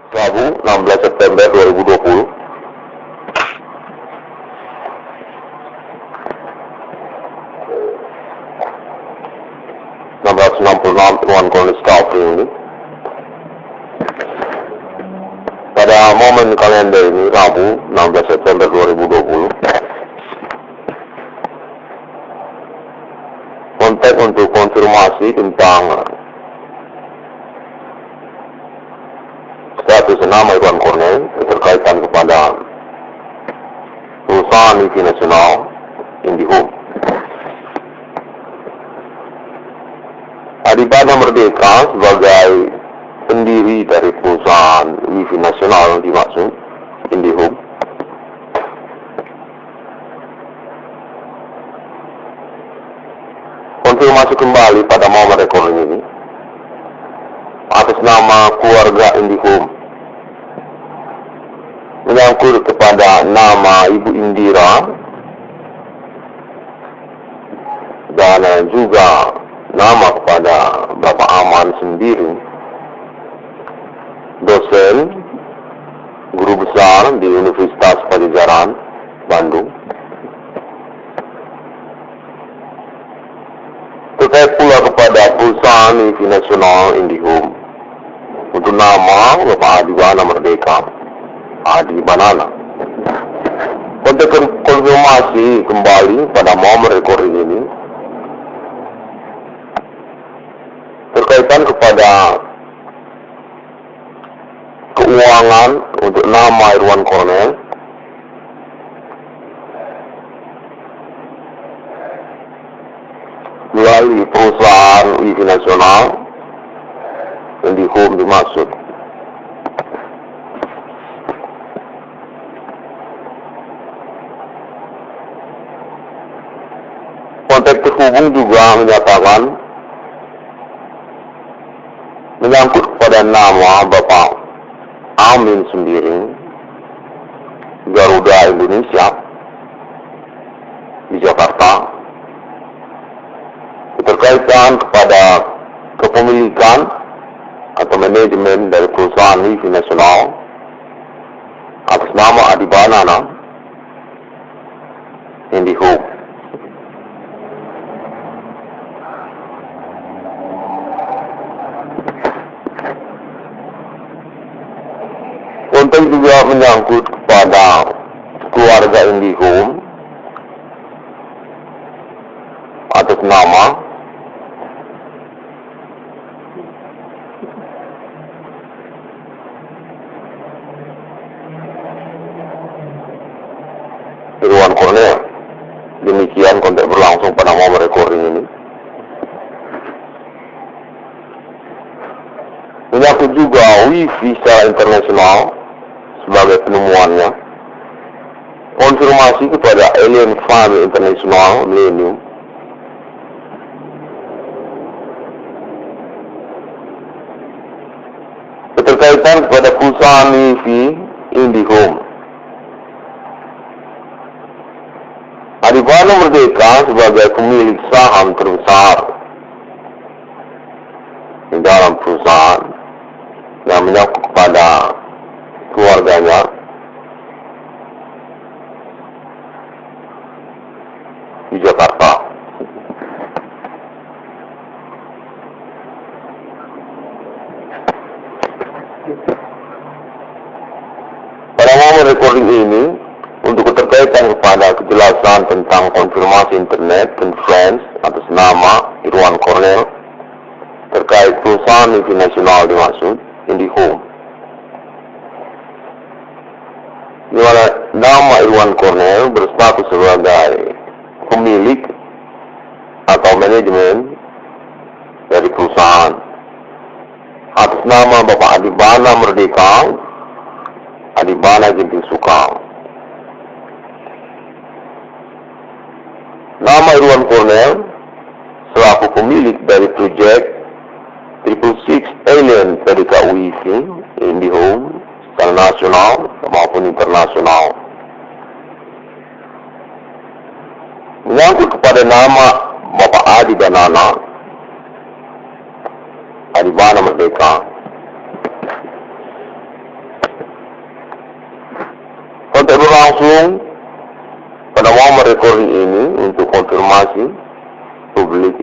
Rabu 16 September 2020. Irwan Cornelis Coffee ini. Pada momen kalender ini, Rabu 16 September 2020, kontak untuk konfirmasi tentang status nama Irwan Cornelis berkaitan kepada perusahaan TV nasional IndiHome. Adibana Merdeka sebagai pendiri dari perusahaan Wifi nasional yang dimaksud IndiHome konfirmasi kembali pada momen recording ini atas nama keluarga IndiHome menyangkut kepada nama Ibu Indira dan juga nama kepada Bapak Aman sendiri, dosen guru besar di Universitas Pajajaran Bandung. Terkait pula kepada perusahaan TV nasional IndiHome untuk nama Bapak Adibana Merdeka, Adi Banana. Untuk konfirmasi kembali pada momen recording ini berkaitan kepada keuangan untuk nama Irwan Cornelis melalui perusahaan Wifi nasional IndiHome dimaksud. Kontak terhubung juga menyatakan menyangkut kepada nama Bapak Amin sendiri, Garuda Indonesia di Jakarta, berkaitan kepada kepemilikan atau manajemen dari perusahaan Wifi nasional atas nama Adi Banana IndiHome. Konten juga menyangkut kepada keluarga IndiHome atas nama Irwan Cornelis. Demikian konten berlangsung pada momen recording ini. Menyangkut juga Wifi secara internasional sebagai penemuannya, konfirmasi kepada Alien Family International Millennium, keterkaitan kepada perusahaan Wifi IndiHome. Adibana Merdeka sebagai pemilik saham terbesar di dalam perusahaan yang menyangkut kepada keluarganya di Jakarta. Pada momen recording ini, untuk keterkaitan kepada kejelasan tentang konfirmasi internet conference atas nama Irwan Cornelis terkait perusahaan TV nasional dimaksud IndiHome, di mana nama Irwan Cornelis berstatus sebagai pemilik atau manajemen dari perusahaan atas nama Bapak Adibana Merdeka, Adibana Ginting Sukang. Nama Irwan Cornelis selaku pemilik dari proyek 666 Alien Predikat Wifi IndiHome secara nasional maupun internasional, menyangkut kepada nama Bapak Adi Banana, Adibana Merdeka, berlangsung pada momen recording ini untuk konfirmasi publik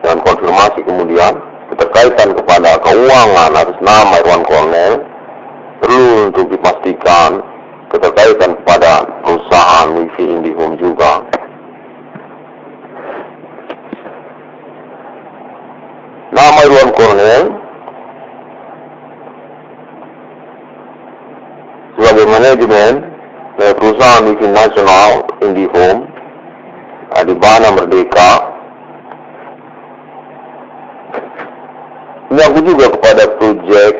dan konfirmasi kemudian keterkaitan kepada keuangan atas nama Irwan Cornell perlu untuk dipastikan keterkaitan kepada perusahaan Wifi IndiHome juga. Nama Irwan Cornell sebagai manajemen dari perusahaan Wifi Nasional IndiHome Adibana Merdeka mengaku juga kepada proyek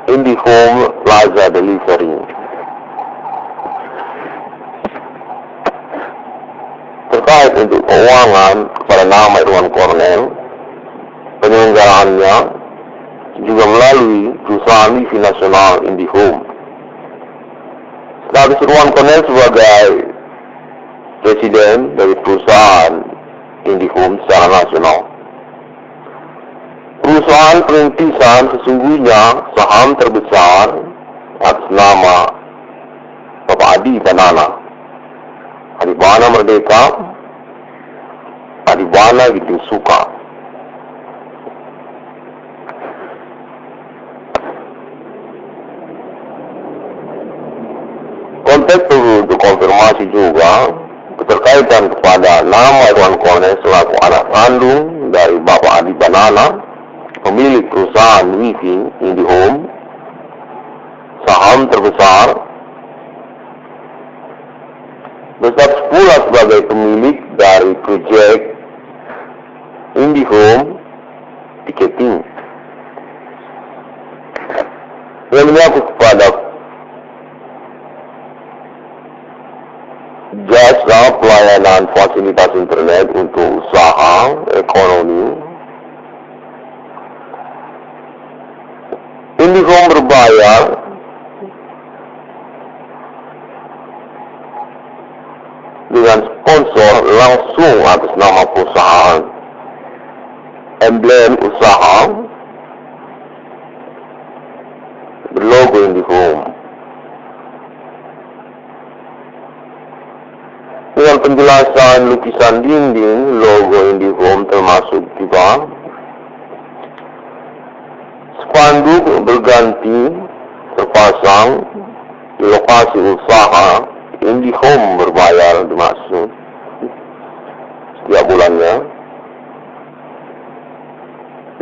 IndiHome Plaza Delivery. Terkait untuk keuangan kepada nama Irwan Cornell, penyelenggaraannya juga melalui perusahaan Wifi Nasional IndiHome. Status Irwan Cornell sebagai presiden dari perusahaan IndiHome secara nasional. Perusahaan perintisan sesungguhnya saham terbesar atas nama Bapak Adi Banana, Adibana Merdeka, Adibana Ginting Suka. Konteks perlu untuk konfirmasi juga keterkaitan kepada nama Irwan Cornell selaku anak kandung dari Bapak Adi Banana, pemilik perusahaan Wifi IndiHome, saham terbesar, berstatus pula sebagai pemilik dari proyek IndiHome Ticketing. Yang mengaku kepada jasa pelayanan fasilitas internet untuk usaha ekonomi. IndiHome berbayar dengan sponsor langsung atas nama perusahaan, emblem usaha berlogo IndiHome. Dengan penjelasan lukisan dinding logo IndiHome termasuk juga spanduk berganti terpasang di lokasi usaha IndiHome berbayar dimaksud setiap bulannya.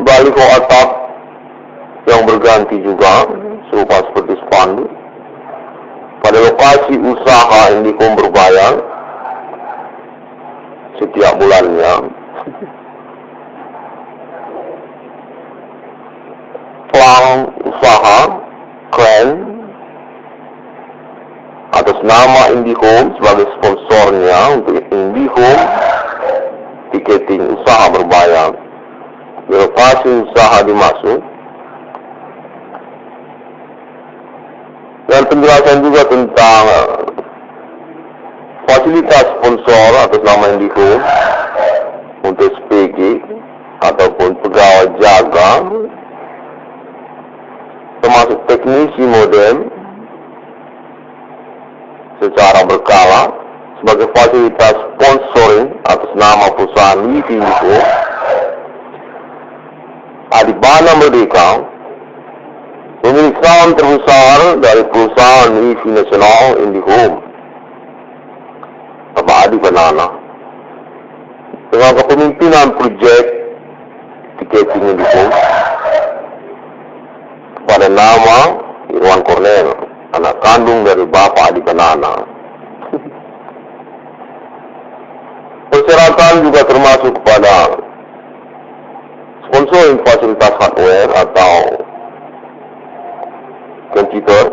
Baliho atap yang berganti juga serupa seperti spanduk pada lokasi usaha IndiHome berbayar setiap bulannya. Pelang usaha keren atas nama IndiHome sebagai sponsornya untuk IndiHome Ticketing usaha berbayar di lokasi usaha dimaksud. Dan penjelasan juga tentang fasilitas sponsor atas nama IndiHome untuk SPG ataupun pegawai jaga, termasuk teknisi modem secara berkala sebagai fasilitas sponsoring atas nama perusahaan Wifi IndiHome Adibana Merdeka, pemilik saham terbesar dari perusahaan Wifi Nasional IndiHome Bapak Adi Banana, dengan kepemimpinan proyek Ticketing IndiHome pada nama Irwan Cornell, anak kandung dari Bapak Adi Banana. Persyaratan juga termasuk kepada sponsoring fasilitas hardware atau komputer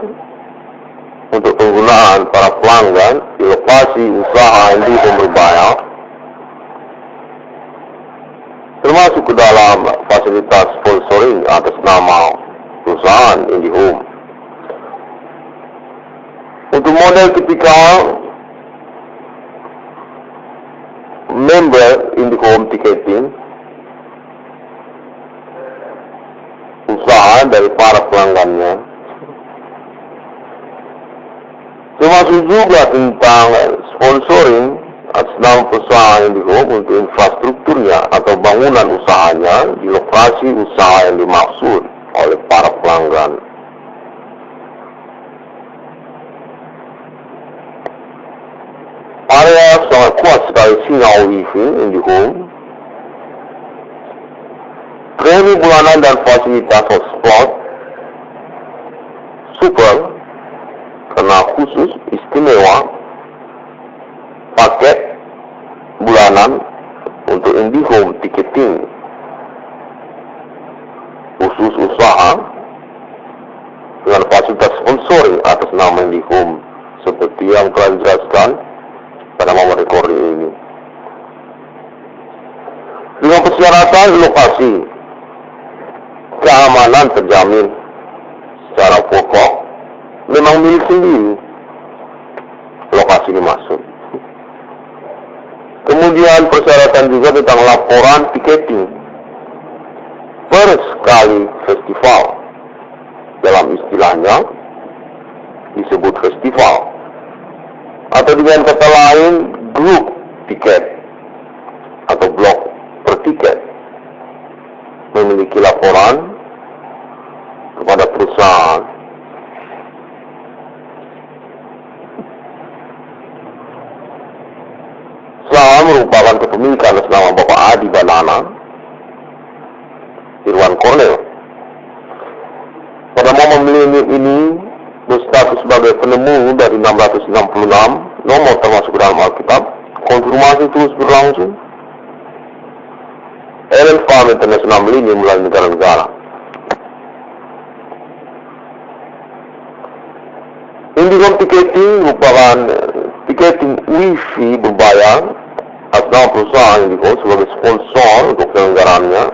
untuk penggunaan para pelanggan di lokasi usaha IndiHome berbayar, termasuk ke dalam fasilitas sponsoring atas nama perusahaan IndiHome. Untuk model ketika member IndiHome Ticketing, usaha dari para pelanggannya, Termasuk juga tentang sponsoring atas nama perusahaan IndiHome untuk infrastrukturnya atau bangunan usahanya di lokasi usaha yang dimaksud oleh para pelanggan. Area sangat kuat sekali sinyal Wi-Fi IndiHome. Premi bulanan dan fasilitas hotspot super karena khusus istimewa paket bulanan untuk IndiHome ticketing khusus usaha dengan fasilitas sponsoring atas nama IndiHome seperti yang telah dijelaskan pada momen recording ini. Dengan persyaratan lokasi, keamanan terjamin secara pokok, memang milik sendiri lokasi dimaksud. Kemudian persyaratan juga tentang laporan tiketing per sekali festival, dalam istilahnya disebut festival, atau dengan kata lain grup tiket atau blok per tiket, memiliki laporan kepada perusahaan. Selama merupakan kepemilikan atas nama Bapak Adi Banana Irwan Cornel. Pada momen milenium ini berstatus sebagai penemu dari 666 nomor termasuk dalam Alkitab. Konfirmasi terus berlangsung. Ellen Farm International Millennium melalui negara-negara. IndiHome Ticketing merupakan tiketing Wi-Fi berbayar atas nama perusahaan IndiHome sebagai sponsor untuk penyelenggaraannya,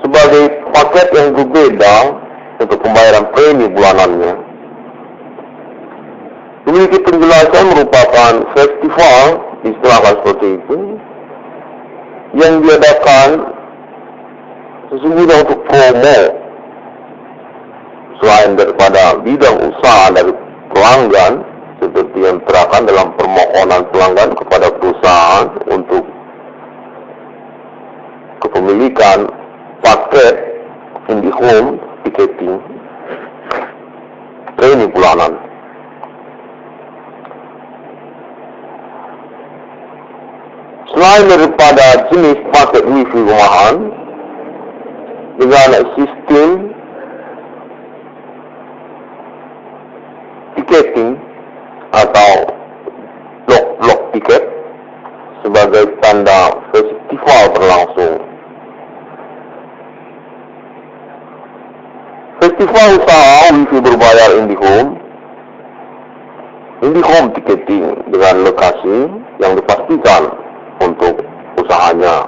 sebagai paket yang berbeda untuk pembayaran premi bulanannya. Memiliki penjelasan merupakan festival, istilahkan seperti itu, yang diadakan sesungguhnya untuk promo selain daripada bidang usaha dari pelanggan, seperti yang terangkan dalam permohonan pelanggan kepada perusahaan untuk kepemilikan paket IndiHome ticketing premi bulanan. Selain daripada jenis paket Wi-Fi rumahan dengan sistem ticketing atau blok-blok tiket sebagai tanda festival berlangsung. Festival usaha Wi-Fi berbayar IndiHome ticketing dengan lokasi yang dipastikan untuk usahanya,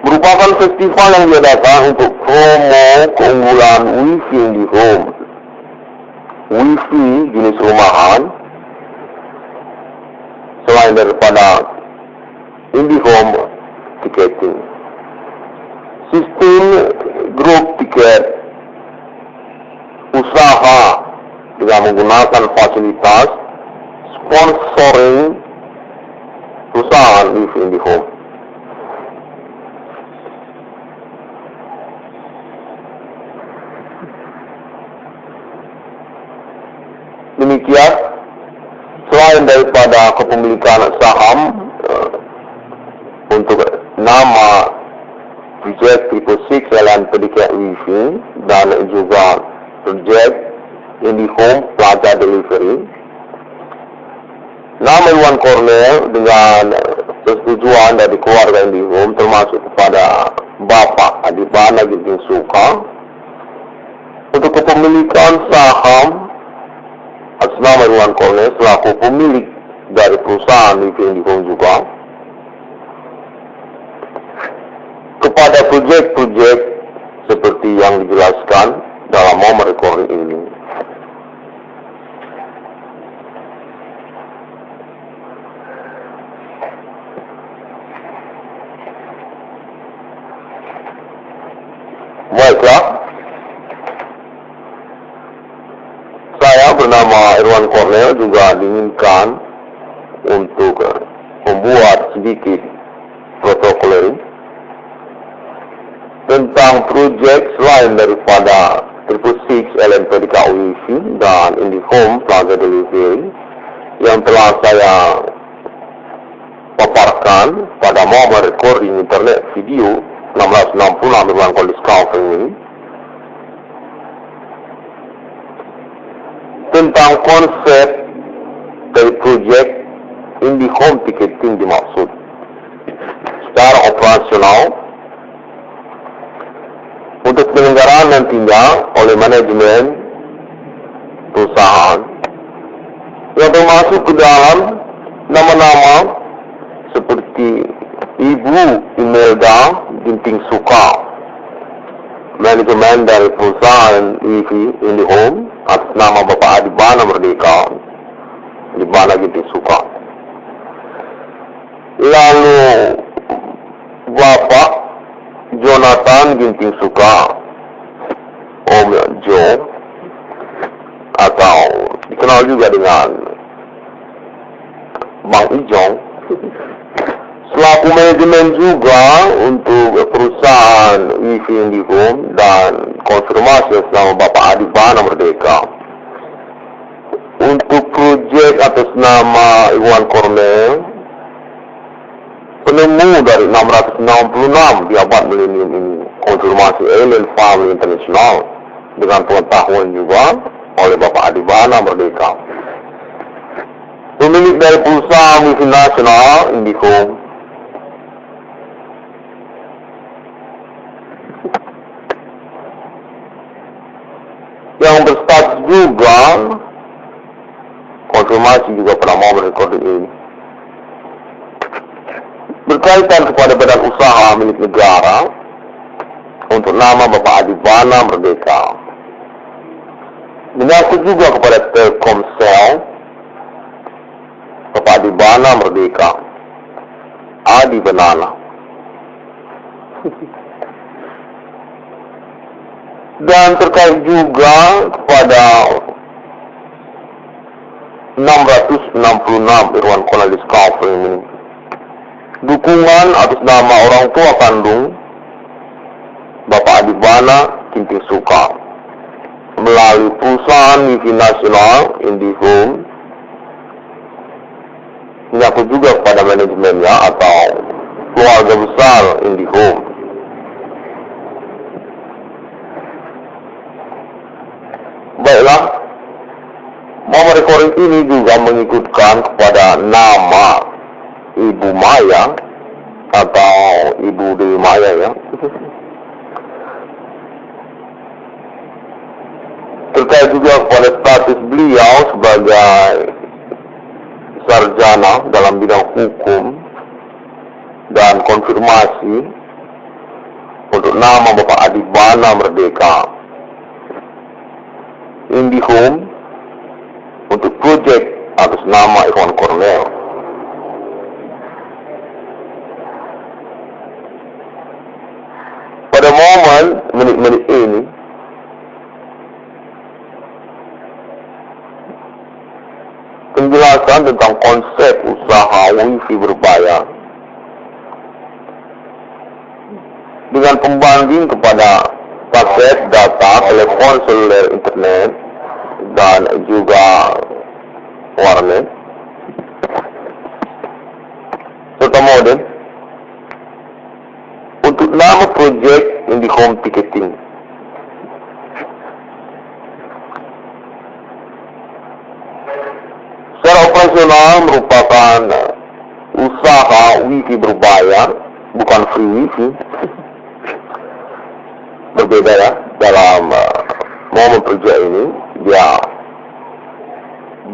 merupakan festival yang diadakan untuk promo keunggulan Wi-Fi IndiHome. Wi-Fi jenis rumahan selain daripada IndiHome ticketing. Sistem grup tiket usaha dengan menggunakan fasilitas sponsoring perusahaan Wi-Fi IndiHome. Demikian, selain daripada kepemilikan saham untuk nama Project 666 Jalan Predikat Wi-Fi dan juga Project IndiHome Plaza Delivery, nama Irwan Cornel dengan persetujuan dari keluarga IndiHome termasuk kepada Bapak Adibana Ginting Suka untuk kepemilikan saham atas nama Irwan Cornel selaku pemilik dari perusahaan Wi-Fi IndiHome juga kepada proyek-proyek seperti yang dijelaskan dalam momen recording ini. Baiklah, bernama Irwan Cornell juga diinginkan untuk membuat sedikit protokoler tentang proyek selain daripada 666 LMPDK Wi-Fi dan IndiHome Plaza Delivery yang telah saya paparkan pada momen recording internet video 1666 Irwan College Conference ini, tentang konsep dari proyek IndiHome Ticketing dimaksud. Secara operasional, untuk penyelenggaraan nantinya oleh manajemen perusahaan yang termasuk ke dalam nama-nama seperti Ibu Imelda Ginting Suka, manajemen dari perusahaan Wi-Fi IndiHome atas nama Bapak Adibana Merdeka, Adibana Ginting Suka. Lalu Bapak Jonathan Ginting Suka, Om Jo, atau dikenal juga dengan Bang Ijong, selaku manajemen juga untuk perusahaan Wi-Fi IndiHome dan konfirmasi selama Bapak Adibana Merdeka. Untuk proyek atas nama Irwan Cornell, penemu dari 666 di abad milenium ini, konfirmasi Alien Family International dengan pengetahuan juga oleh Bapak Adibana Merdeka, pemilik dari perusahaan Wi-Fi nasional IndiHome. Yang berstatus juga konfirmasi juga pada momen recording ini berkaitan kepada badan usaha milik negara untuk nama Bapak Adibana Merdeka. Menyangkut juga kepada Telkomsel, Bapak Adibana Merdeka, Adi Banana. Dan terkait juga kepada 666 Irwan Cornell Discovery ini, dukungan atas nama orang tua kandung Bapak Adibana Ginting Suka melalui perusahaan Wi-Fi nasional IndiHome, menyangkut juga kepada manajemennya atau keluarga besar IndiHome. Baiklah, momen recording ini juga mengikutkan kepada nama Ibu Maya atau Ibu Dewi Maya ya, terkait juga kepada status beliau sebagai sarjana dalam bidang hukum dan konfirmasi untuk nama Bapak Adibana Merdeka IndiHome untuk proyek atas nama Irwan Cornell. Pada momen menit-menit ini, penjelasan tentang konsep usaha Wi-Fi berbayar dengan pembanding kepada paket data telepon seluler internet dan juga warnet serta modem untuk nama proyek IndiHome Ticketing. Secara operasional merupakan usaha Wi-Fi berbayar, bukan free Wi-Fi. Berbeda ya, dalam momen proyek ini dia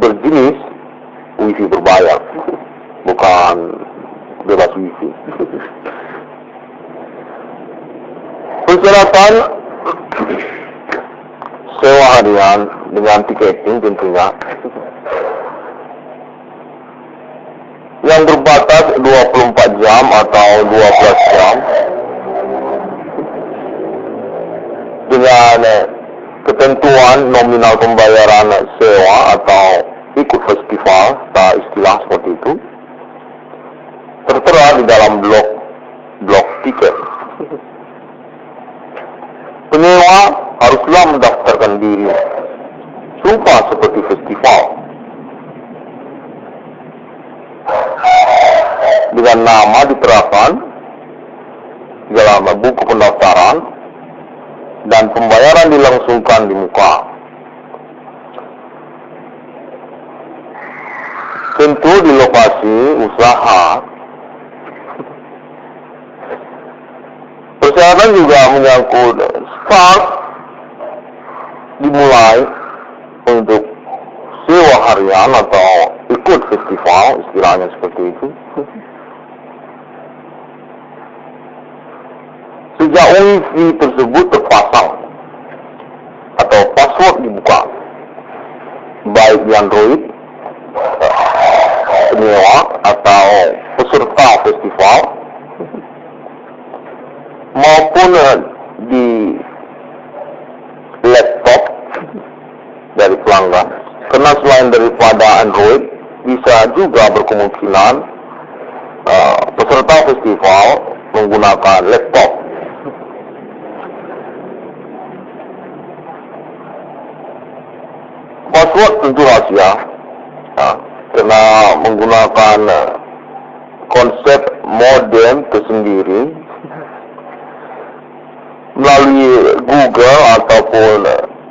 berjenis Wi-Fi berbayar, bukan bebas Wi-Fi. Persyaratan sewa harian dengan tiketing tentunya yang berbatas 24 jam atau 12 jam dengan ketentuan dengan nominal pembayaran sewa atau ikut festival, istilah seperti itu, tertera di dalam blok tiket. Penyewa haruslah mendaftarkan diri, serupa seperti festival, dengan nama diterapkan di dalam buku pendaftaran dan pembayaran dilangsungkan di muka. Tentu di lokasi usaha. Persyaratan juga menyangkut start dimulai untuk sewa harian atau ikut festival, istilahnya seperti itu. Sejak wifi tersebut terpasang atau password dibuka, baik di Android, penyewa atau peserta festival, maupun di laptop dari pelanggan. Karena selain daripada Android, bisa juga berkemungkinan peserta festival menggunakan laptop. Password tentu rahasia, karena menggunakan konsep modem tersendiri melalui Google ataupun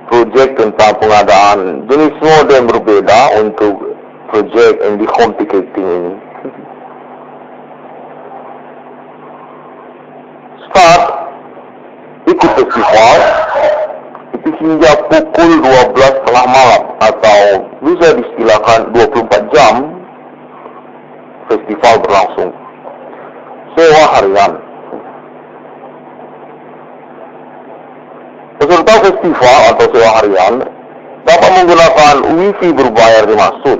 projek tentang pengadaan jenis modem berbeda untuk projek IndiHome Ticketing ini. Start ikut festival itu hingga pukul 12 tengah malam atau bisa diistilahkan 24 jam festival berlangsung. Sewa harian. Peserta festival atau sewa harian dapat menggunakan wifi berbayar dimaksud.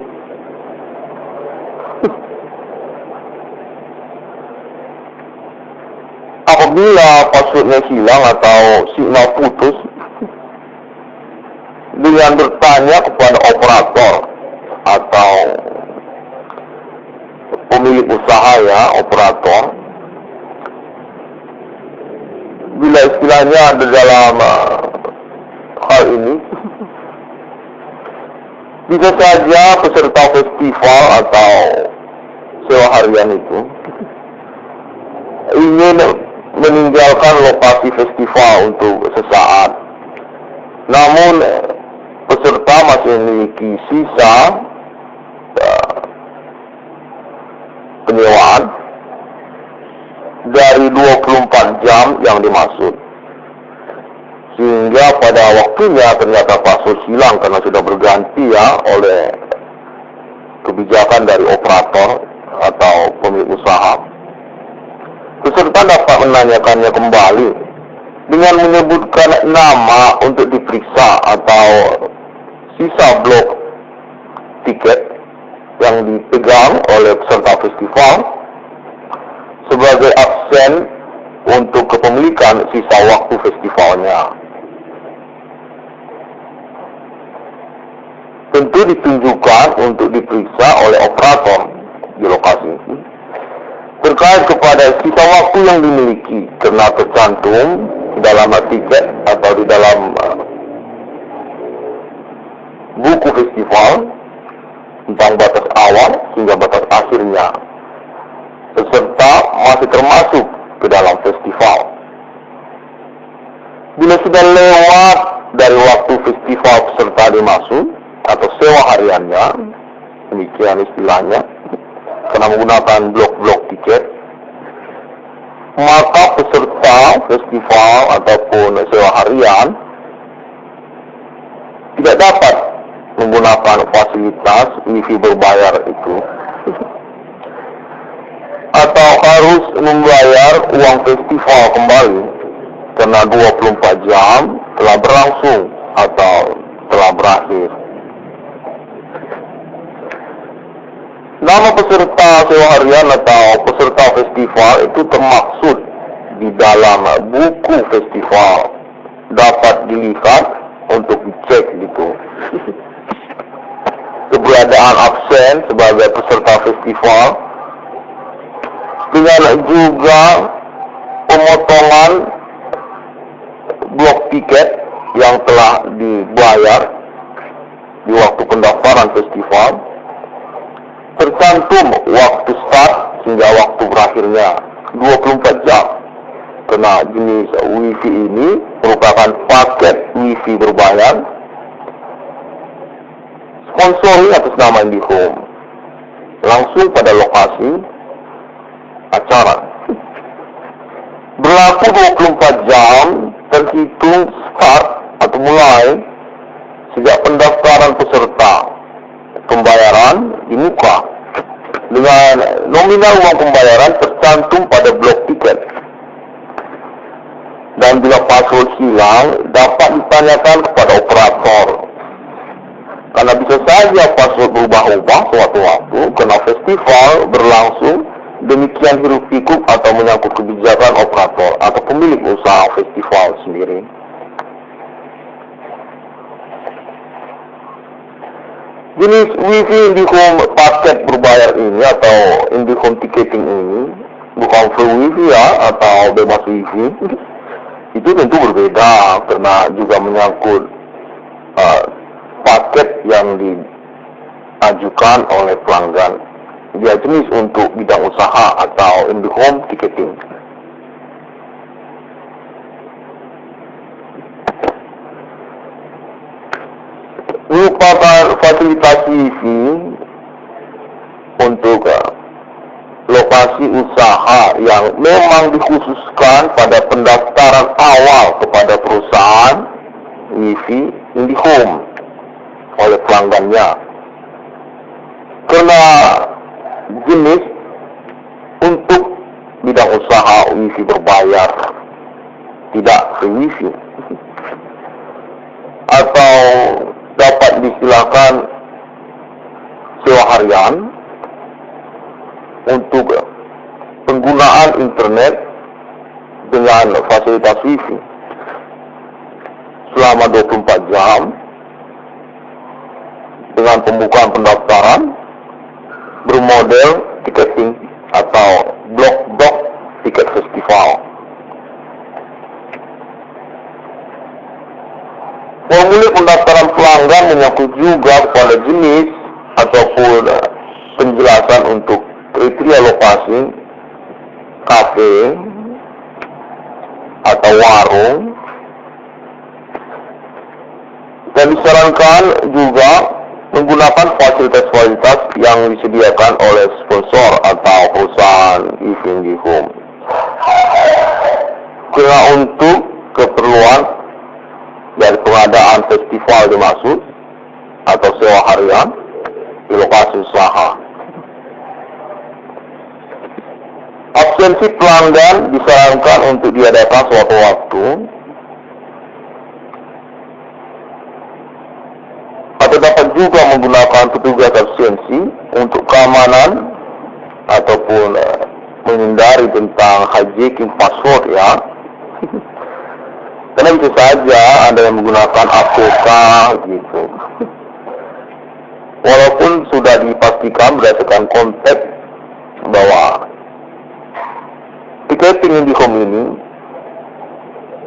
Apabila passwordnya hilang atau signal putus, dengan bertanya kepada operator atau pemilik usaha operator, bila istilahnya ada dalam hal ini, bisa saja peserta festival atau sewa harian itu ingin meninggalkan lokasi festival untuk sesaat. Namun peserta masih memiliki sisa penyewaan dari 24 jam yang dimaksud. Sehingga pada waktunya ternyata password hilang karena sudah berganti oleh kebijakan dari operator atau pemilik usaha. Peserta dapat menanyakannya kembali dengan menyebutkan nama untuk diperiksa atau sisa blok tiket yang dipegang oleh peserta festival sebagai absen untuk kepemilikan sisa waktu festivalnya. Tentu ditunjukkan untuk diperiksa oleh operator di lokasi terkait kepada sisa waktu yang dimiliki karena tercantum di dalam tiket atau di dalam buku festival tentang batas awal hingga batas akhirnya peserta masih termasuk ke dalam festival. Bila sudah lewat dari waktu festival peserta dimaksud atau sewa hariannya, demikian istilahnya, karena menggunakan blok-blok tiket, maka peserta festival ataupun sewa harian tidak dapat menggunakan fasilitas wifi berbayar itu, atau harus membayar uang festival kembali karena 24 jam telah berlangsung atau telah berakhir. Nama peserta sewa harian atau peserta festival itu termaksud di dalam buku festival, dapat dilihat untuk dicek di ketiadaan absen sebagai peserta festival, dengan juga pemotongan blok tiket yang telah dibayar di waktu pendaftaran festival, tercantum waktu start hingga waktu berakhirnya 24 jam. Karena jenis wifi ini merupakan paket wifi berbayar sponsori atas nama IndiHome langsung pada lokasi acara. Berlaku 24 jam terhitung start atau mulai sejak pendaftaran peserta. Pembayaran di muka dengan nominal uang pembayaran tercantum pada blok tiket. Dan bila password hilang, dapat ditanyakan kepada operator. Karena bisa saja password berubah-ubah sewaktu-waktu karena festival berlangsung, demikian hiruk pikuk atau menyangkut kebijakan operator atau pemilik usaha festival sendiri. Jenis wifi IndiHome paket berbayar ini atau IndiHome ticketing ini bukan free wifi ya atau bebas wifi. Itu tentu berbeda karena juga menyangkut paket yang diajukan oleh pelanggan. Dia jenis untuk bidang usaha atau IndiHome ticketing. Merupakan fasilitas wifi untuk lokasi usaha yang memang dikhususkan pada pendaftaran awal kepada perusahaan wifi IndiHome oleh pelanggannya. Karena jenis untuk bidang usaha wifi berbayar, tidak free wifi, atau dapat diistilahkan sewa harian untuk penggunaan internet dengan fasilitas wifi selama 24 jam dengan pembukaan pendaftaran bermodel tiketing atau blok tiket festival. Formulir pendaftaran pelanggan menyangkut juga pada jenis ataupun penjelasan untuk kriteria lokasi kafe atau warung, dan disarankan juga menggunakan fasilitas-fasilitas yang disediakan oleh sponsor atau perusahaan wifi IndiHome. Karena untuk keperluan dari pengadaan festival dimaksud atau sewa harian di lokasi usaha. Absensi pelanggan disarankan untuk diadakan suatu waktu atau dapat juga menggunakan petugas absensi untuk keamanan ataupun menghindari tentang hijacking password ya. Karena bisa saja ada yang menggunakan APK gitu. Walaupun sudah dipastikan berdasarkan konteks bahwa tiketing IndiHome ini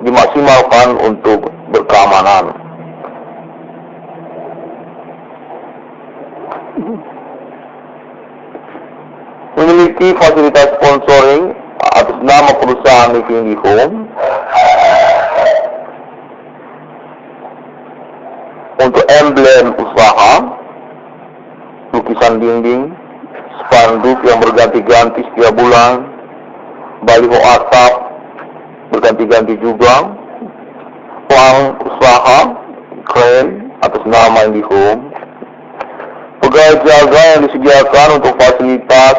dimaksimalkan untuk berkeamanan. Memiliki fasilitas sponsoring atas nama perusahaan wifi IndiHome untuk emblem usaha, lukisan dinding, spanduk yang berganti-ganti setiap bulan, baliho atap berganti-ganti juga, plang usaha, kren atas nama IndiHome, pegawai jaga yang disediakan untuk fasilitas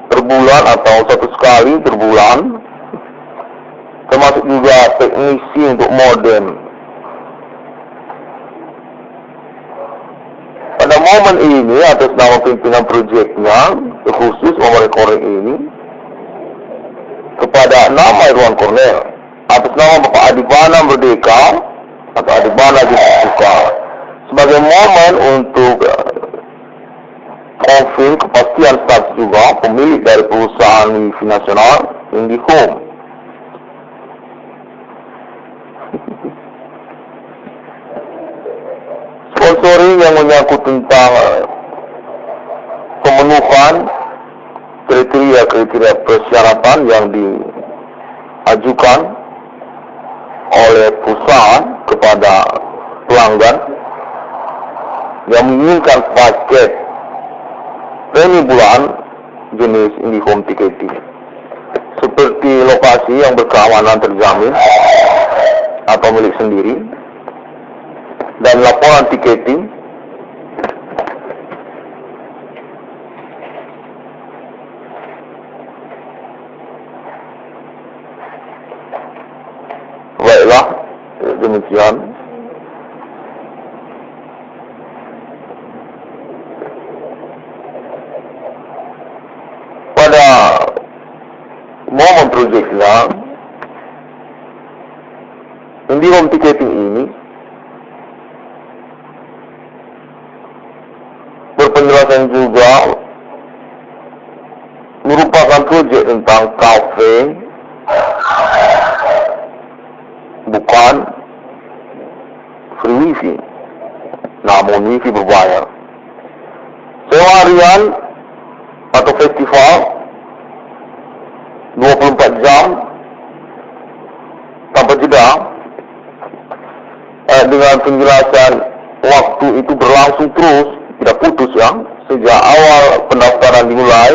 per bulan atau satu sekali per bulan, termasuk juga teknisi untuk modem. Pada momen ini atas nama pimpinan proyeknya khusus memerekoreng ini kepada nama Irwan Cornel atas nama Bapak Adibana Merdeka atau Adibana Dibuka sebagai momen untuk konfirm kepastian status juga pemilik dari perusahaan wifi nasional IndiHome. Sponsoring yang menyangkut tentang pemenuhan kriteria persyaratan yang diajukan oleh perusahaan kepada pelanggan yang menginginkan paket premi bulan jenis IndiHome Ticketing, seperti lokasi yang berkeamanan terjamin atau milik sendiri, dan laporan tiketing, baiklah, demikian. Pada momen proyeknya IndiHome Ticketing ini berpenjelasan juga merupakan proyek tentang kafe, bukan free wifi, namun wifi berbayar. Sewa harian atau festival 24 jam tanpa jeda, dengan penjelasan waktu itu berlangsung terus, tidak putus ya, sejak awal pendaftaran dimulai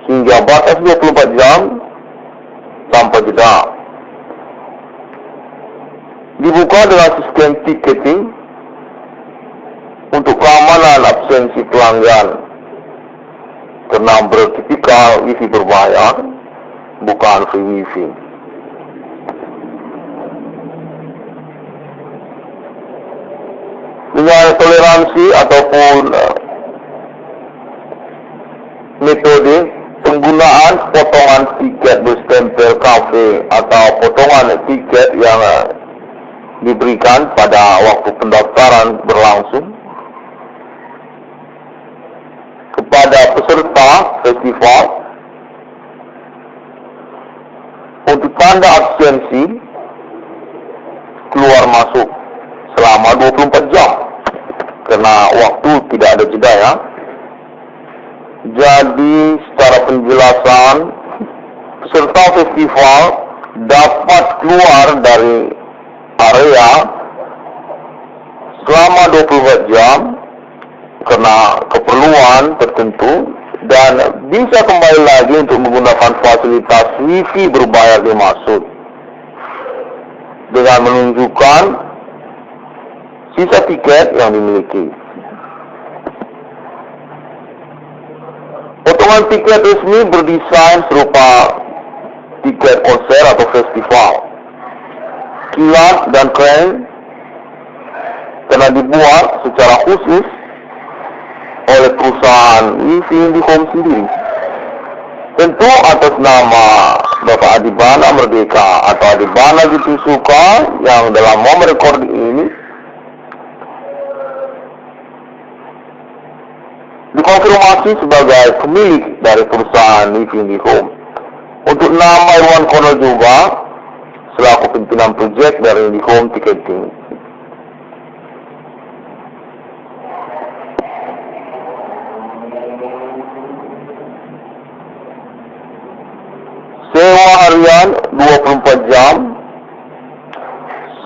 hingga batas 24 jam tanpa jeda. Dibuka dengan sistem ticketing untuk keamanan absensi pelanggan, karena bertipikal wifi berbayar, bukan free wifi. Dengan toleransi ataupun metode penggunaan potongan tiket berstempel kafe atau potongan tiket yang diberikan pada waktu pendaftaran berlangsung kepada peserta festival untuk tanda absensi keluar masuk selama 24 jam, karena waktu tidak ada jeda ya. Jadi secara penjelasan, peserta festival dapat keluar dari area selama 24 jam karena keperluan tertentu, dan bisa kembali lagi untuk menggunakan fasilitas wifi berbayar dimaksud dengan menunjukkan sisa tiket yang dimiliki. Potongan tiket resmi berdesain serupa tiket konser atau festival. Kilat dan keren telah dibuat secara khusus oleh perusahaan wifi IndiHome sendiri, tentu atas nama Bapak Adibana Merdeka atau Adibana Gitusuka yang dalam momen recording ini dikonfirmasi sebagai pemilik dari perusahaan wifi IndiHome. Untuk nama Irwan Kono juga selaku pimpinan proyek dari IndiHome Ticketing. Sewa harian 24 jam,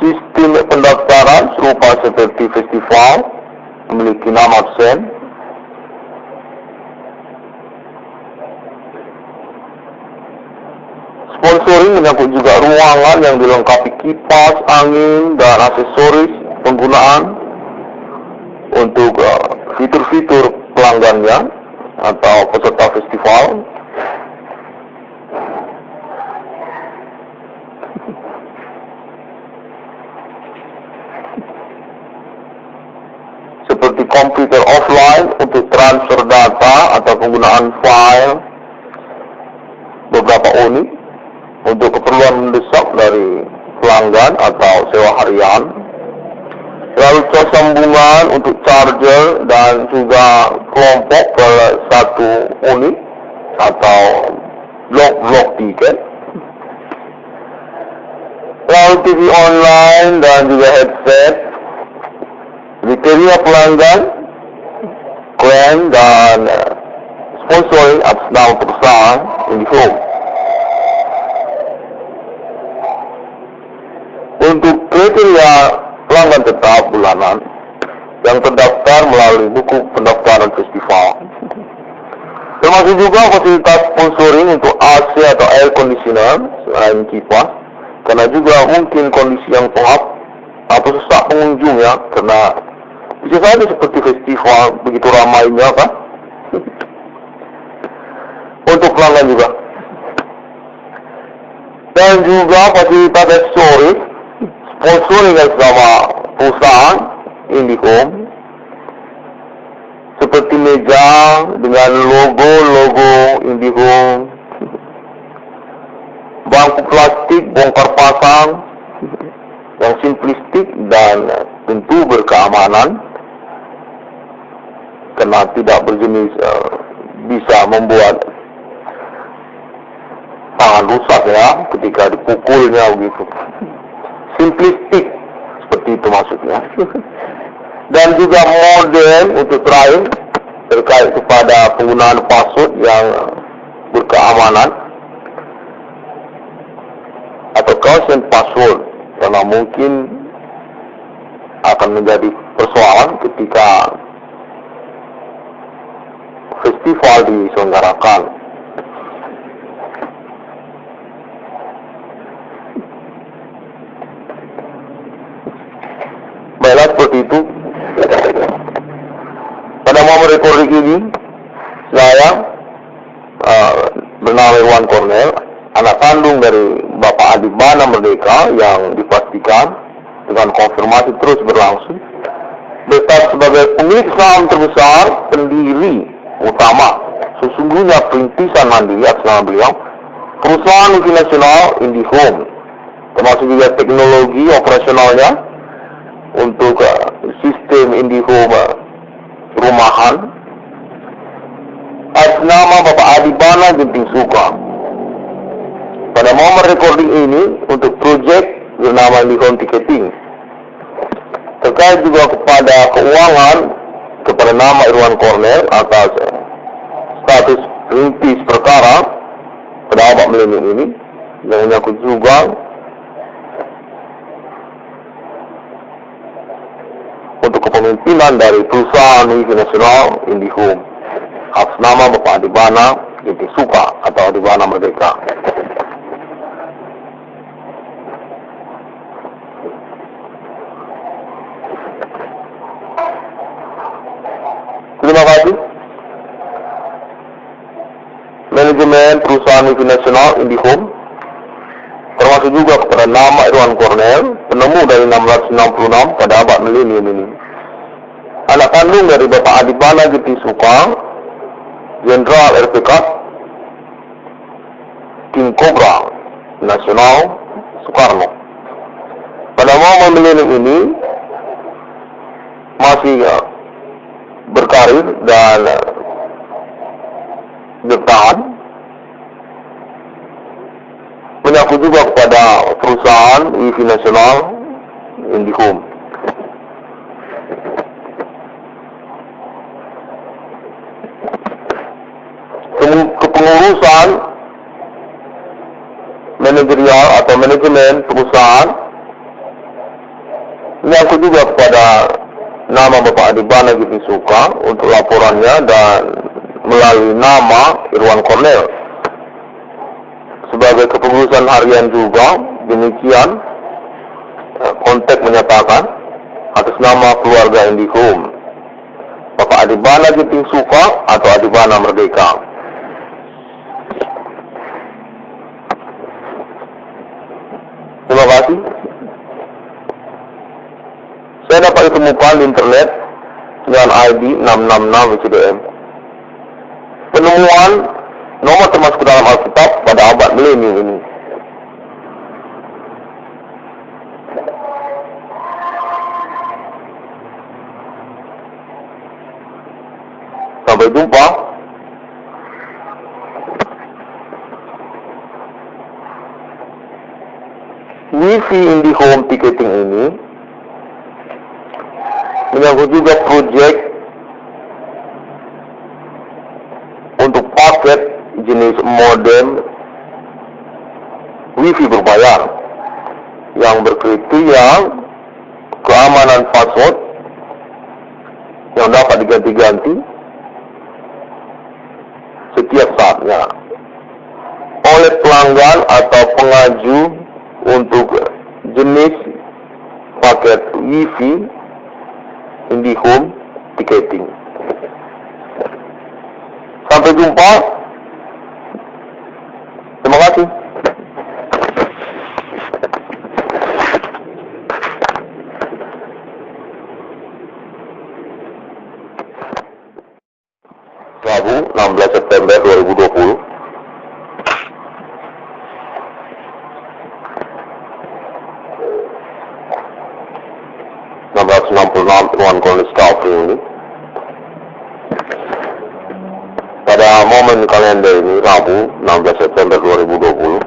sistem pendaftaran serupa seperti festival, memiliki nama absen. Sponsoring menyangkut juga ruangan yang dilengkapi kipas, angin, dan aksesoris penggunaan untuk fitur-fitur pelanggannya atau peserta festival. Seperti komputer offline untuk transfer data atau penggunaan file beberapa unit untuk keperluan mendesak dari pelanggan atau sewa harian. lalu cas sambungan untuk charger dan juga kelompok per satu unit atau blok-blok tiket, lalu TV online dan juga headset, kriteria pelanggan, klaim dan sponsoring atas nama perusahaan IndiHome. Untuk kriteria pelanggan tetap bulanan yang terdaftar melalui buku pendaftaran festival, termasuk juga fasilitas sponsoring untuk AC atau air conditioner selain kipas, karena juga mungkin kondisi yang pengap atau sesak pengunjungnya, karena bisa saja seperti festival begitu ramainya kan. Untuk pelanggan juga, dan juga fasilitas aksesoris sponsoring bersama perusahaan IndiHome, seperti meja dengan logo IndiHome, bangku plastik bongkar pasang yang simplistik dan tentu berkeamanan, karena tidak berjenis bisa membuat tangan rusak ya ketika dipukulnya begitu. Simplistik seperti itu maksudnya. Dan juga modem untuk terakhir terkait kepada penggunaan password yang berkeamanan atau caution password, karena mungkin akan menjadi persoalan ketika festival diselenggarakan. Baiklah, seperti itu. Pada momen recording ini, saya bernama Irwan Cornel, anak kandung dari Bapak Adibana Merdeka yang dipastikan dengan konfirmasi terus berlangsung, berstatus sebagai pemilik saham terbesar pendiri utama sesungguhnya perintisan mandiri atas nama beliau perusahaan multinasional IndiHome, termasuk juga teknologi operasionalnya untuk sistem IndiHome rumahan atas nama Bapak Adibana Genting Suka. Pada momen recording ini untuk proyek bernama IndiHome Ticketing, terkait juga kepada keuangan kepada nama Irwan Cornel atas status perintis perkara pada abad milenium ini, yang menyangkut juga untuk kepemimpinan dari perusahaan multinasional IndiHome atas nama Bapak Adibana Genting Suka atau Adibana Merdeka. Terima kasih. Manajemen perusahaan multinasional IndiHome, termasuk juga kepada nama Irwan Cornel, penemu dari 1666 pada abad milenium ini, anak kandung dari Bapak Adibana Genting Suka, Jenderal RPK King Cobra Nasional Soekarno. Pada momen milenium ini masih berkarir dan bertahan, menyangkut juga kepada perusahaan Wifi Nasional IndiHome. Kepengurusan manajerial atau manajemen perusahaan menyangkut juga kepada nama Bapak Adibana Genting Suka untuk laporannya dan melalui nama Irwan Cornel sebagai kepengurusan harian juga. Demikian kontak menyatakan atas nama keluarga IndiHome Bapak Adibana Genting Suka atau Adibana Merdeka. Terima kasih. Saya dapat ditemukan di internet dengan ID 666 WCDM. Penemuan nomor termasuk dalam Alkitab pada abad milenium ini. jumpa. Wifi IndiHome Ticketing ini menyangkut juga proyek untuk paket jenis modem Wifi berbayar yang berkriteria keamanan password yang dapat diganti-ganti setiap saatnya oleh pelanggan atau pengaju untuk jenis paket Wifi IndiHome Ticketing. Sampai jumpa. Terima kasih. Rabu 16 September 2020. Ruang Kolonial Scouting ini. Pada momen kalender ini, Rabu 16 September 2020,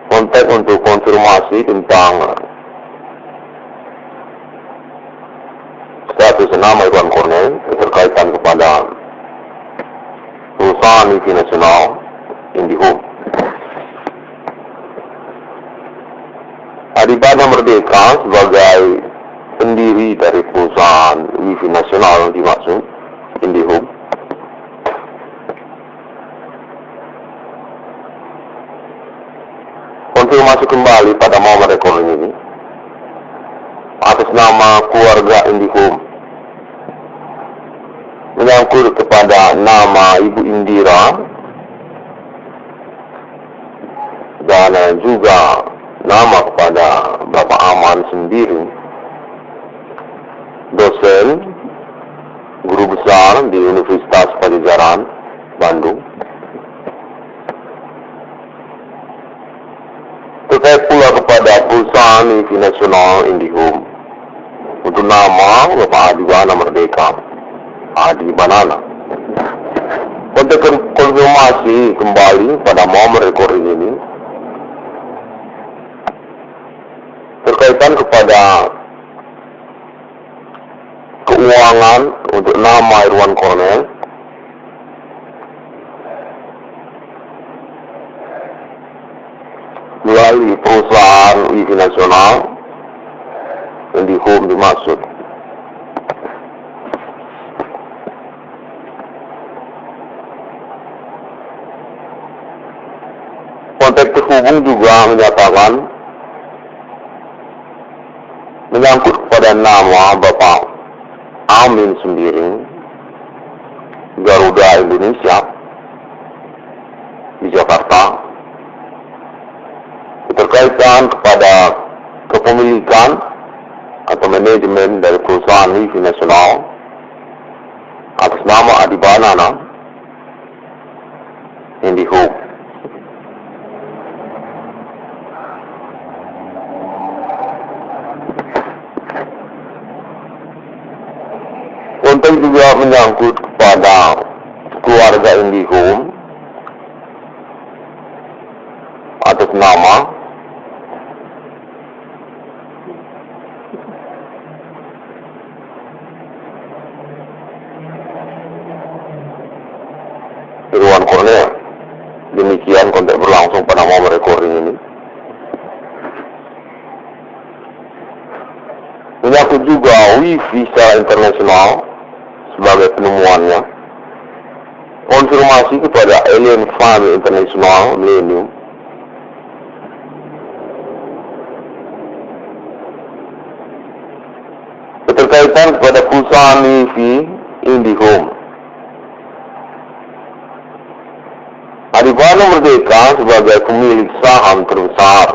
kontak untuk konfirmasi tentang status nama Irwan Cornell berkaitan kepada perusahaan Wifi nasional IndiHome. Adibana Merdeka sebagai pendiri dari perusahaan Wifi nasional dimaksud IndiHome konfirmasi kembali pada momen recording ini atas nama keluarga IndiHome menyangkut kepada nama Ibu Indira dan juga nama kepada Bapak Aman sendiri, dosen, guru besar di Universitas Pajajaran, Bandung. Terkait pula kepada perusahaan Wifi nasional IndiHome untuk nama Bapak Adibana Merdeka, Adi Banana. Untuk konfirmasi kembali pada momen recording ini berkaitan kepada keuangan untuk nama Irwan Cornell melalui perusahaan Wifi nasional IndiHome dimaksud. Kontak terhubung juga menyatakan menyangkut kepada nama Bapak Amin sendiri, Garuda Indonesia di Jakarta, keterkaitan kepada kepemilikan atau manajemen dari perusahaan Wifi nasional atas nama Adi Banana IndiHome. Konten juga menyangkut kepada keluarga IndiHome atas nama Irwan Cornell. Demikian kontak berlangsung pada momen recording ini. Menyangkut juga Wifi secara internasional sebagai penemuannya. Konfirmasi kepada Alien Family International Millennium. Keterkaitan kepada perusahaan Wifi IndiHome. Adibana Merdeka sebagai pemilik saham terbesar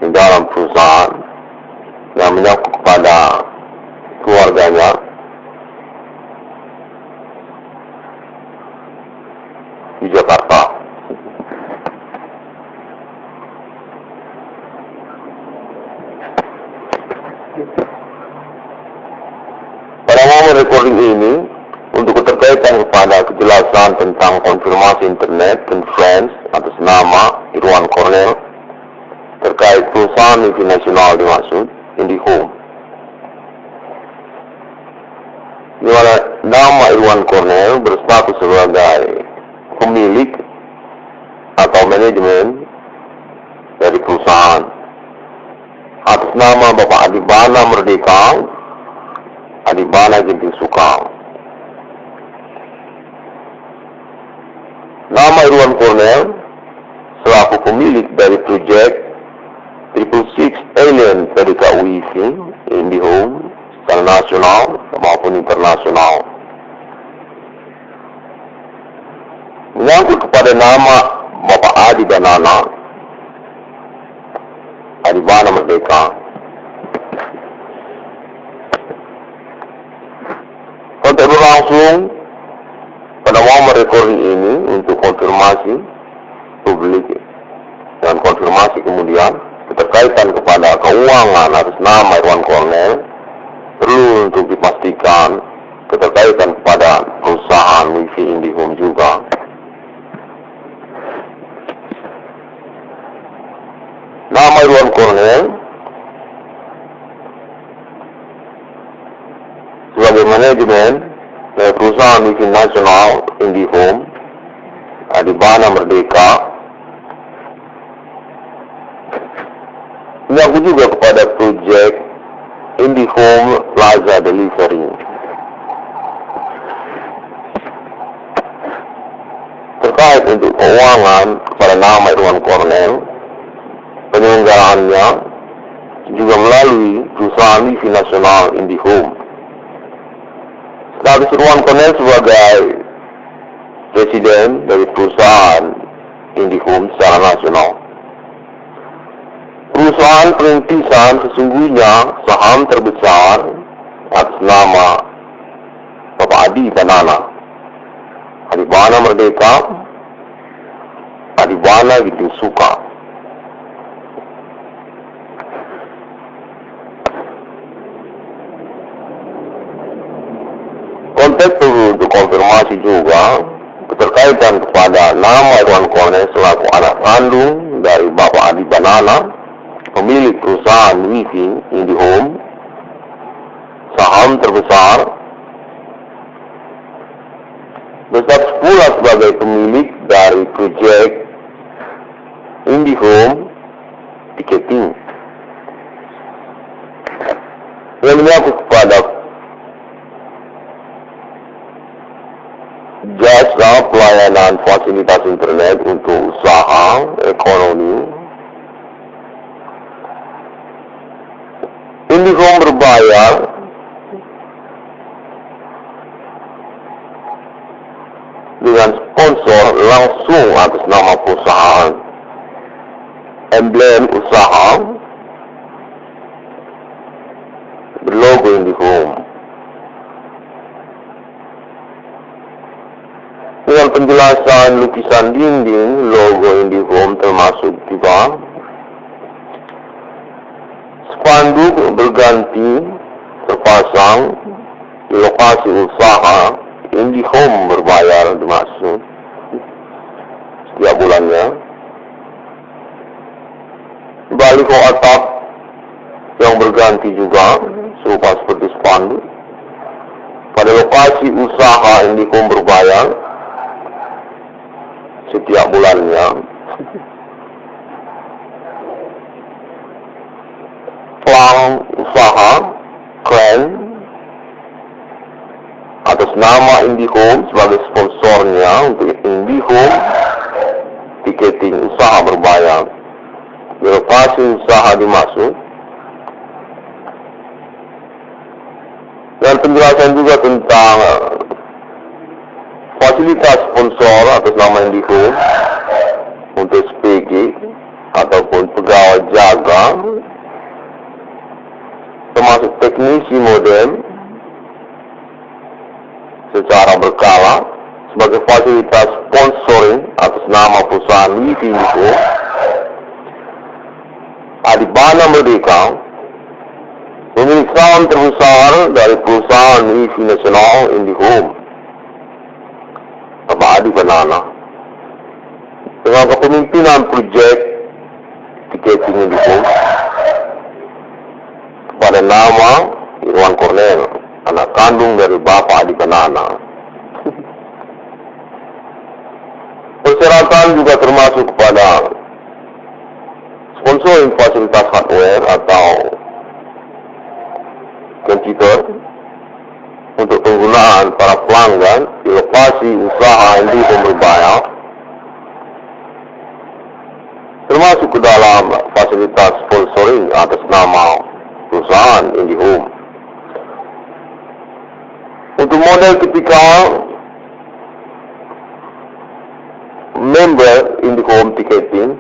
di dalam perusahaan yang menyangkut kepada keluarganya di Jakarta. recording ini untuk keterkaitan kepada kejelasan tentang konfirmasi internet dan friends atas nama Irwan Cornel terkait perusahaan multinasional dimaksud IndiHome. Di mana nama Irwan Cornel berstatus sebagai pemilik atau manajemen dari perusahaan atas nama Bapak Adibana Merdeka, Adibana Ginting Sukang. Nama Irwan Cornel selaku pemilik dari proyek 666 Alien PDK Wifi IndiHome secara nasional maupun internasional. Menyangkut kepada nama Bapak Adi Banana, Adibana Merdeka. Kontak berlangsung pada momen recording ini untuk konfirmasi publik dan konfirmasi kemudian keterkaitan kepada keuangan atas nama Irwan Cornel perlu untuk dipastikan keterkaitan kepada perusahaan Wifi IndiHome juga. Nama Irwan Cornel sebagai manajemen dari perusahaan Wifi nasional IndiHome Adibana Merdeka menyangkut juga kepada proyek IndiHome Plaza Delivery. Terkait untuk keuangan kepada nama Irwan Cornel, penyelenggaraannya juga melalui perusahaan Wifi nasional IndiHome. Status Irwan Cornel sebagai presiden dari perusahaan IndiHome secara nasional. Perusahaan perintisan sesungguhnya saham terbesar atas nama Bapak Adi Banana, Adibana Merdeka, Adibana Ginting Sukang. Konteks perlu untuk konfirmasi juga keterkaitan kepada nama Irwan Cornel selaku anak kandung dari Bapak Adi Banana, pemilik perusahaan Wifi IndiHome, saham terbesar, berstatus pula sebagai pemilik dari proyek IndiHome Ticketing yang menyangkut kepada jasa pelayanan fasilitas internet untuk usaha ekonomi. IndiHome berbayar dengan sponsor langsung atas nama perusahaan, emblem usaha berlogo IndiHome. Dengan penjelasan lukisan dinding logo IndiHome termasuk juga spanduk berganti terpasang di lokasi usaha IndiHome berbayar dimaksud setiap bulannya. Baliho atap yang berganti juga serupa seperti spanduk pada lokasi usaha IndiHome berbayar setiap bulannya. Pelang usaha keren atas nama IndiHome sebagai sponsornya untuk IndiHome Ticketing usaha berbayar di lokasi usaha dimaksud. Dan penjelasan juga tentang fasilitas sponsor atas nama IndiHome untuk SPG ataupun pegawai jaga, termasuk teknisi modem secara berkala sebagai fasilitas sponsoring atas nama perusahaan Wifi IndiHome Adibana Merdeka Pemilik saham terbesar dari perusahaan wifi nasional IndiHome, Bapak Adi Banana, dengan kepemimpinan proyek tiketing IndiHome pada nama Irwan Cornel, anak kandung dari Bapak Adi Banana. Persyaratan juga termasuk kepada sponsoring fasilitas hardware atau komputer untuk penggunaan para pelanggan di lokasi usaha IndiHome berbayar, termasuk ke dalam fasilitas sponsoring atas nama perusahaan IndiHome. Untuk model tipikal member IndiHome ticketing,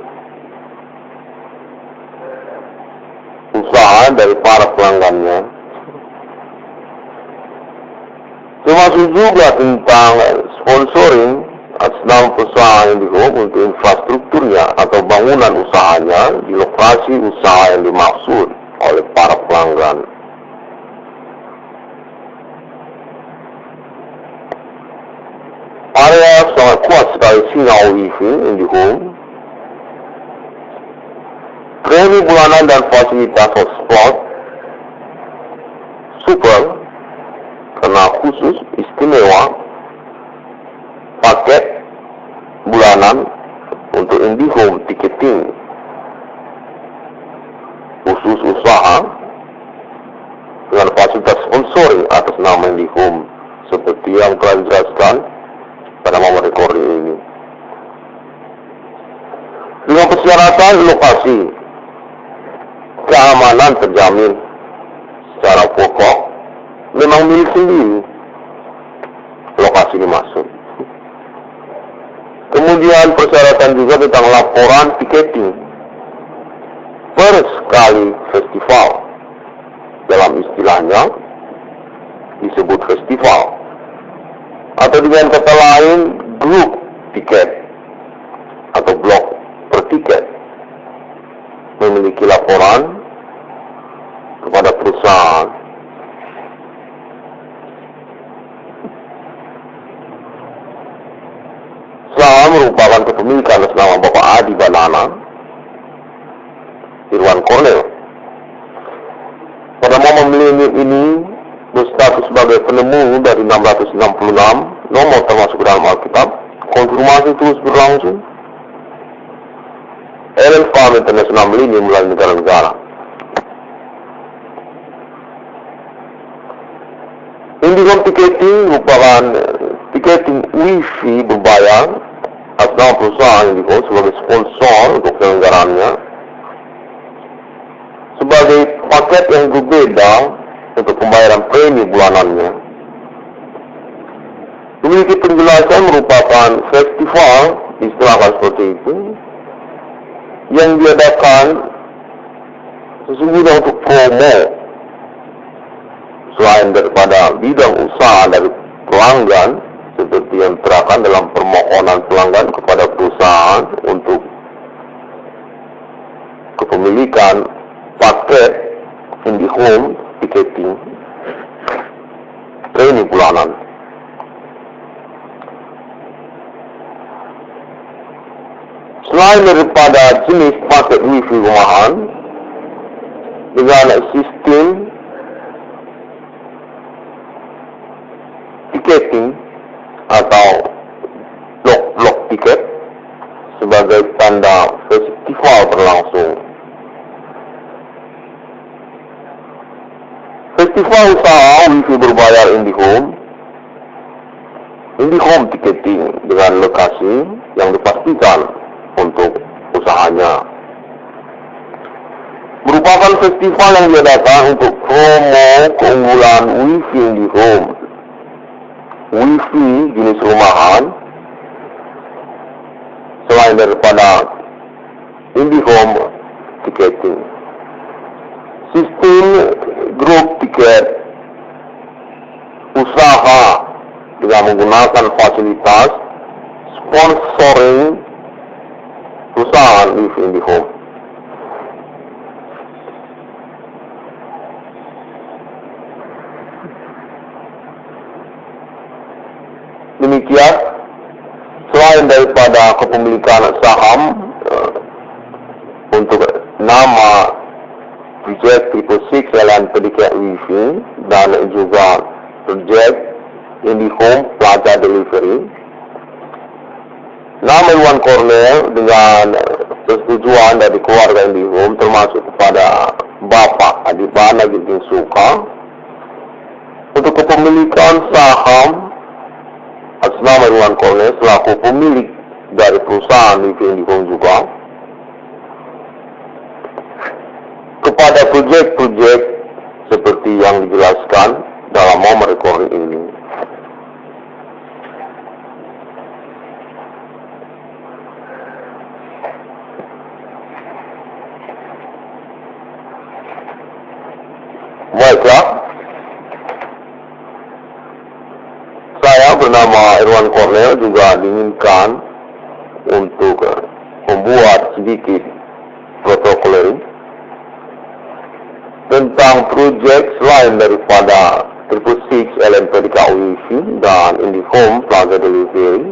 usaha dari para pelanggannya, termasuk juga tentang sponsoring atas nama perusahaan IndiHome untuk infrastrukturnya atau bangunan usahanya di lokasi usaha yang dimaksud oleh para pelanggan. Area sangat kuat sekali sinyal wifi IndiHome. Premi bulanan dan fasilitas hotspot super karena khusus istimewa paket bulanan untuk IndiHome ticketing khusus usaha dengan fasilitas sponsoring atas nama IndiHome seperti yang telah dijelaskan pada momen recording ini. Dengan persyaratan lokasi keamanan terjamin secara pokok, memang milik sendiri lokasi dimaksud. Kemudian persyaratan juga tentang laporan tiketing per sekali festival, dalam istilahnya disebut festival, atau dengan kata lain grup tiket atau blok per tiket, memiliki laporan kepada perusahaan. Selama merupakan kepemilikan atas nama Bapak Adi Banana, Irwan Cornel. Pada momen milenium ini berstatus sebagai penemu dari 666 nomor termasuk dalam Alkitab. Konfirmasi terus berlangsung. Ellen Farm International Millennium melalui negara-negara. IndiHome ticketing merupakan tiketing wifi berbayar atas nama perusahaan IndiHome sebagai sponsor untuk penyelenggaraannya, sebagai paket yang berbeda untuk pembayaran premi bulanannya. Memiliki penjelasan merupakan festival, istilahkan seperti itu, yang diadakan sesungguhnya untuk promo selain daripada bidang usaha dari pelanggan, seperti yang terangkan dalam permohonan pelanggan kepada perusahaan untuk kepemilikan paket IndiHome ticketing premi bulanan. Selain daripada jenis paket wifi rumahan dengan sistem ticketing atau blok-blok tiket sebagai tanda festival berlangsung. Festival usaha wifi berbayar IndiHome ticketing dengan lokasi yang dipastikan untuk usahanya, merupakan festival yang diadakan untuk promo keunggulan wifi IndiHome. Wifi jenis rumahan selain daripada IndiHome ticketing. Sistem grup tiket usaha dengan menggunakan fasilitas sponsoring perusahaan wifi IndiHome. kepemilikan saham untuk nama proyek tipe 6 LNPDK Wifi dan juga proyek IndiHome Plaza Delivery. Nama Irwan Cornel dengan persetujuan dari keluarga IndiHome termasuk kepada Bapak Adibana Ginting Suka untuk kepemilikan saham atas nama Irwan Cornel selaku pemilik dari perusahaan Wifi IndiHome juga kepada proyek-proyek seperti yang dijelaskan dalam momen recording ini. Baiklah, saya bernama Irwan Cornel juga diinginkan untuk membuat sedikit protokoler tentang proyek selain daripada 6 LNPDK Wifi dan IndiHome Plaza Delivery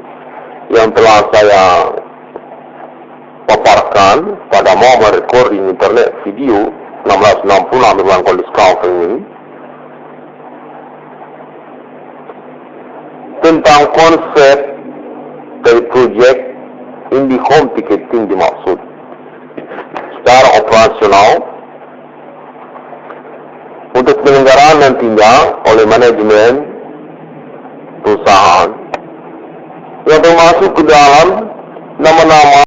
yang telah saya paparkan pada momen recording internet video 1666 Irwan Cornel Discovery ini, tentang konsep dari proyek IndiHome Ticketing dimaksud secara operasional untuk penyelenggaraan nantinya oleh manajemen perusahaan yang termasuk ke dalam nama-nama